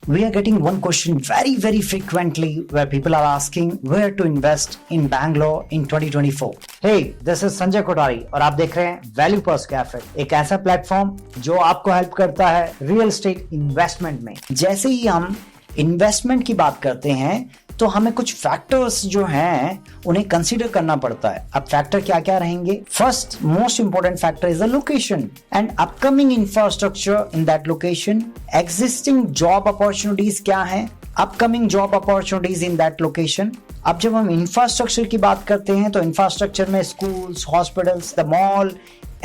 We are getting one question very frequently where people are asking where to invest in Bangalore in 2024. Hey, this is Sanjay Kothari और आप देख रहे हैं value purse cafe, एक ऐसा platform जो आपको हेल्प करता है रियल एस्टेट इन्वेस्टमेंट में। जैसे ही हम इन्वेस्टमेंट की बात करते हैं तो हमें कुछ फैक्टर्स जो हैं उन्हें कंसीडर करना पड़ता है। अब फैक्टर क्या क्या रहेंगे? First most important factor is the location and upcoming infrastructure in that location. Existing job opportunities क्या हैं, upcoming job opportunities in that location. अब जब हम इंफ्रास्ट्रक्चर की बात करते हैं तो इंफ्रास्ट्रक्चर में schools, hospitals, the mall,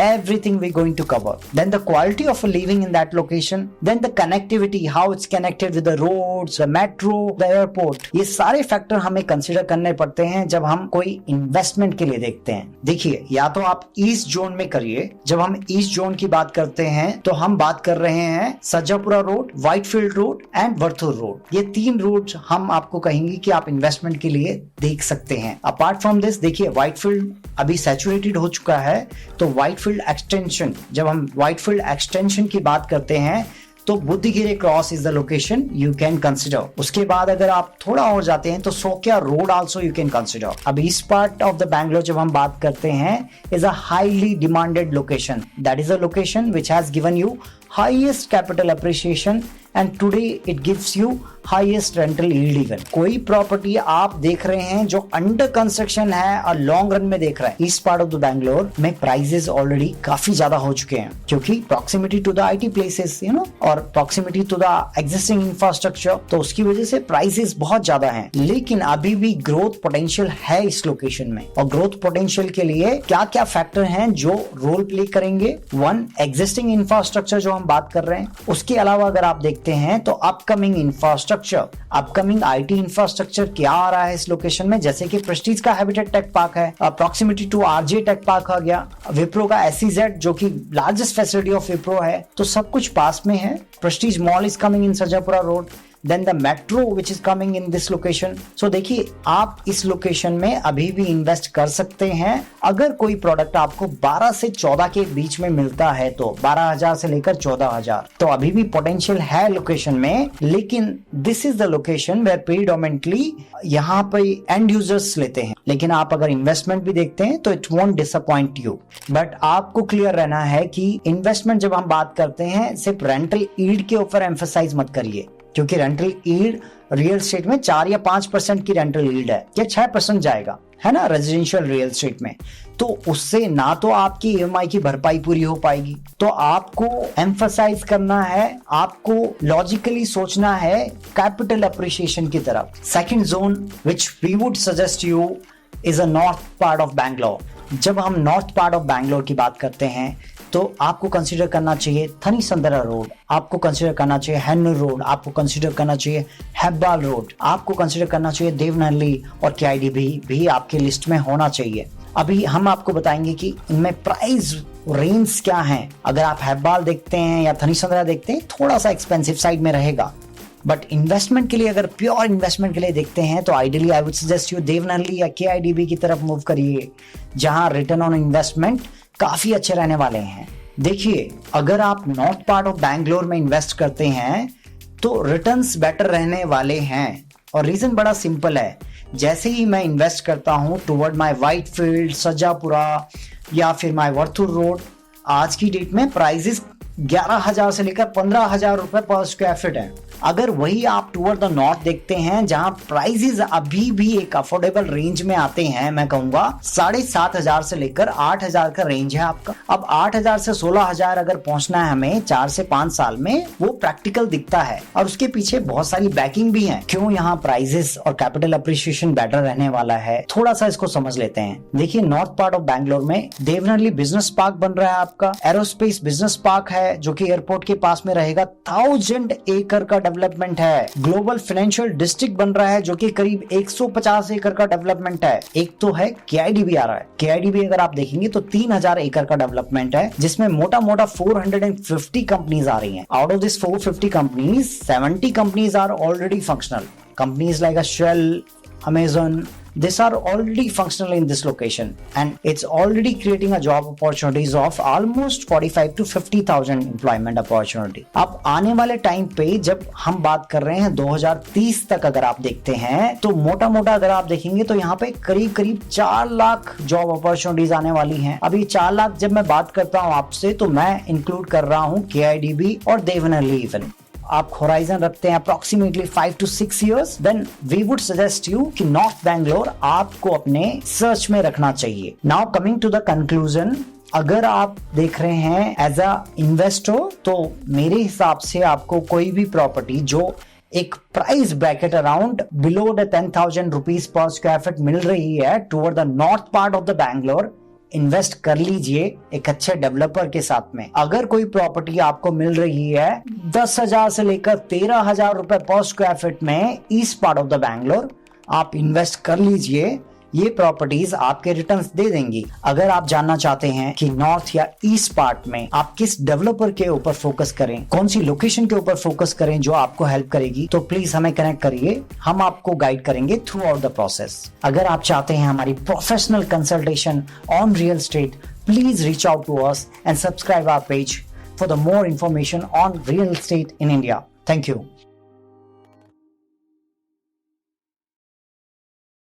everything we're going to cover. Then the quality of living in that location, then the connectivity, how it's connected with the roads, the metro, the airport. ये सारे factor हमें consider करने पड़ते हैं जब हम कोई investment के लिए देखते हैं। देखिए, या तो आप ईस्ट जोन में करिए। जब हम ईस्ट जोन की बात करते हैं तो हम बात कर रहे हैं Sarjapura road, Whitefield road and Varthur road. ये तीन रोड हम आपको कहेंगे कि आप इन्वेस्टमेंट के लिए देख सकते हैं। अपार्ट फ्रॉम दिस, देखिए व्हाइटफील्ड अभी सैचुरेटेड हो चुका है, तो व्हाइटफील्ड एक्सटेंशन, जब हम व्हाइटफील्ड एक्सटेंशन की बात करते हैं तो Budigere cross is the location you can consider. उसके बाद अगर आप थोड़ा और जाते हैं तो Soukya road also you can consider. अब east part of the Bangalore जब हम बात करते हैं is a highly demanded location. That is a location which has given you highest capital appreciation and today it gives you highest rental yield even. कोई property आप देख रहे हैं जो अंडर कंस्ट्रक्शन है और लॉन्ग रन में देख रहे हैं, east part of the Bangalore में प्राइसेस ऑलरेडी काफी ज्यादा हो चुके हैं क्योंकि proximity to the IT places और proximity to the existing infrastructure, तो उसकी वजह से प्राइसेस बहुत ज्यादा हैं। लेकिन अभी भी ग्रोथ पोटेंशियल है इस लोकेशन में, और ग्रोथ पोटेंशियल के लिए क्या क्या फैक्टर हैं जो रोल प्ले करेंगे? वन, एग्जिस्टिंग इंफ्रास्ट्रक्चर जो हम बात कर रहे हैं। उसके अलावा अगर आप देखते हैं तो upcoming infrastructure, upcoming IT infrastructure क्या आ रहा है इस लोकेशन में, जैसे कि प्रेस्टीज का हैबिटेट टेक पार्क है, proximity to RJ tech park आ गया, विप्रो का एसईजेड जो कि लार्जेस्ट फैसिलिटी ऑफ विप्रो है, तो सब कुछ पास में है। Prestige mall is coming in Sarjapura road, then the metro which is coming in this location. So देखिए, आप इस लोकेशन में अभी भी इन्वेस्ट कर सकते हैं अगर कोई प्रोडक्ट आपको 12 से 14 के बीच में मिलता है, तो 12,000 से लेकर 14,000, तो अभी भी पोटेंशियल है लोकेशन में। लेकिन this is the location where predominantly यहाँ पे एंड यूजर्स लेते हैं, लेकिन आप अगर इन्वेस्टमेंट भी देखते हैं तो it won't disappoint you. But आपको क्लियर रहना है कि इन्वेस्टमेंट जब हम बात करते हैं सिर्फ रेंटल यील्ड के ऊपर एम्फसाइज मत करिए, क्योंकि रेंटल यील्ड रियल एस्टेट में 4 या 5% की रेंटल यील्ड है, या 6% जाएगा, है ना, रेजिडेंशियल रियल एस्टेट में। तो उससे ना तो आपकी ईएमआई की भरपाई पूरी हो पाएगी। तो आपको एम्फसाइज करना है, आपको लॉजिकली सोचना है कैपिटल अप्रिसिएशन की तरफ। Second zone which we would suggest you is a north part of Bangalore. जब हम नॉर्थ पार्ट ऑफ बैंगलोर की बात करते हैं तो आपको कंसीडर करना चाहिए थनी संदरा रोड, आपको कंसीडर करना चाहिए हेन्नूर रोड, आपको कंसीडर करना चाहिए हेब्बाल रोड, आपको कंसीडर करना चाहिए देवनहल्ली, और केआईडीबी भी आपके लिस्ट में होना चाहिए। अभी हम आपको बताएंगे कि इनमें प्राइस रेंज क्या है। अगर आप हेब्बाल देखते हैं या थनी संदरा देखते हैं, थोड़ा सा एक्सपेंसिव साइड में रहेगा, बट इन्वेस्टमेंट के लिए, अगर प्योर इन्वेस्टमेंट के लिए देखते हैं तो ideally I would suggest you Devanahalli या केआईडीबी की तरफ मूव करिए, जहां रिटर्न ऑन इन्वेस्टमेंट काफी अच्छे रहने वाले हैं। देखिए, अगर आप नॉर्थ पार्ट ऑफ बैंगलोर में इन्वेस्ट करते हैं तो रिटर्न्स बेटर रहने वाले हैं, और रीजन बड़ा सिंपल है। जैसे ही मैं इन्वेस्ट करता हूं टुवर्ड माय व्हाइटफील्ड, सज्जापुरा या फिर माय वर्थूर रोड, आज की डेट में प्राइसेस 11,000 से लेकर 15,000 रुपए पर स्क्वायर फीट है। अगर वही आप टुवर्ड द नॉर्थ देखते हैं जहां प्राइसेस अभी भी एक अफोर्डेबल रेंज में आते हैं, मैं कहूंगा 7,500 से लेकर 8,000 का रेंज है आपका। अब 8,000 से 16,000 अगर पहुंचना है हमें 4 से 5 साल में, वो प्रैक्टिकल दिखता है, और उसके पीछे बहुत सारी बैकिंग भी है क्यों यहाँ प्राइसेस और कैपिटल अप्रिसिएशन बेटर रहने वाला है। थोड़ा सा इसको समझ लेते हैं। देखिए, नॉर्थ पार्ट ऑफ बैंगलोर में देवनहल्ली बिजनेस पार्क बन रहा है आपका, एरोस्पेस बिजनेस पार्क है जो कि एयरपोर्ट के पास में रहेगा, 1000 एकड़ का डेवलपमेंट है। ग्लोबल फाइनेंशियल डिस्ट्रिक्ट बन रहा है जो कि करीब 150 एकड़ का डेवलपमेंट है। एक तो है केआईडीबी आ रहा है। केआईडीबी अगर आप देखेंगे तो 3000 एकड़ का डेवलपमेंट है, जिसमें मोटा मोटा 450 कंपनीज आ रही हैं। Out of this 450 companies, 70 companies are already functional. Companies like Shell, Amazon, These are already functional in this location and it's already creating a job opportunities of almost 45 to 50,000 employment opportunity. अब आने वाले time पे जब हम बात कर रहे हैं 2030 तक अगर आप देखते हैं तो मोटा मोटा अगर आप देखेंगे तो यहाँ पे करीब करीब 4 लाख जॉब अपॉर्चुनिटीज आने वाली हैं। अभी 4 लाख जब मैं बात करता हूँ आपसे तो मैं इंक्लूड कर रहा हूँ KIDB और देवनली इवन। आप होराइजन रखते हैं approximately 5 to 6 years, then we would suggest you कि नॉर्थ बैंगलोर आपको अपने सर्च में रखना चाहिए। Now coming to the conclusion, अगर आप देख रहे हैं एज अ इन्वेस्टर तो मेरे हिसाब से आपको कोई भी प्रॉपर्टी जो एक price bracket around below the 10,000 rupees per square feet मिल रही है toward the north part of the Bangalore, invest कर लीजिए एक अच्छे डेवलपर के साथ में। अगर कोई प्रॉपर्टी आपको मिल रही है 10,000 से लेकर 13,000 रुपए पर स्क्वायर फीट में east part of the Bangalore, आप इन्वेस्ट कर लीजिए, ये प्रॉपर्टीज आपके रिटर्न्स दे देंगी। अगर आप जानना चाहते हैं कि नॉर्थ या ईस्ट पार्ट में आप किस डेवलपर के ऊपर फोकस करें, कौन सी लोकेशन के ऊपर फोकस करें जो आपको हेल्प करेगी, तो प्लीज हमें कनेक्ट करिए, हम आपको गाइड करेंगे थ्रू आउट द प्रोसेस। अगर आप चाहते हैं हमारी professional consultation on real estate, please reach out to us and subscribe our page for the more information on real estate in India. Thank you.